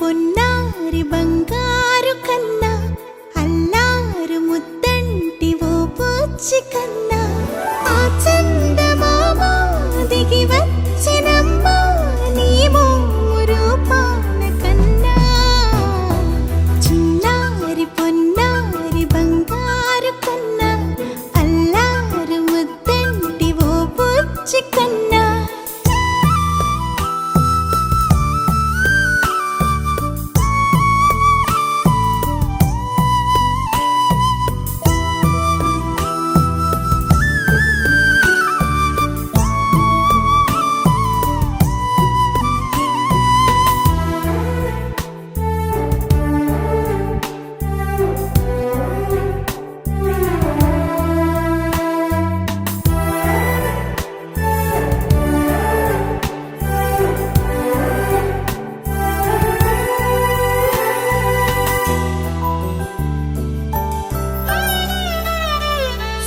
పొన్నారి బంగారు కన్నా అల్లారు ముద్దంటి ఓ పూచి కన్నా ఆ చందమామ దిగి వచ్చినమ్మా నీ మోము రూపాన కన్నా చిన్నారి పొన్నారి బంగారు కన్నా అల్లారు ముద్దంటి ఓ పూచి కన్నా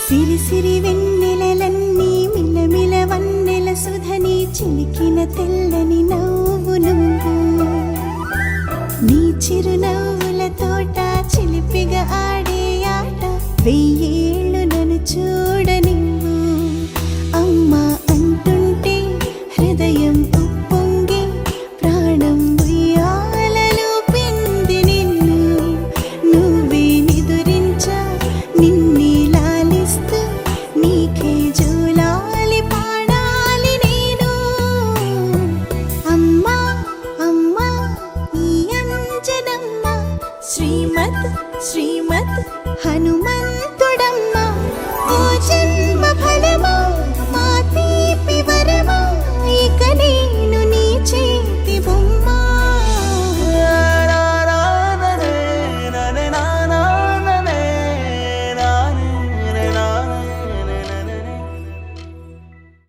సిరి సిరి వెన్నెలలన్నీ మిలమిల వన్నెల సుధని చిలికిన తెల్లని నవ్వు నువ్వు నీ చిరునవ్వుల తోట చిలిపిగా ఆడే ఆట వెయ్యేళ్ళు నన్ను చూడనివ్వు అమ్మా అంటుంటే హృదయం ఉప్పొంగి ప్రాణం ఉయ్యాలలో పిండి నిన్ను నువ్వే నిదురించా నిన్నే నీకే జోలాలి పాడాలి నేను అమ్మా అమ్మా ఈ అంజనమ్మ శ్రీమద్ శ్రీమద్ హనుమంత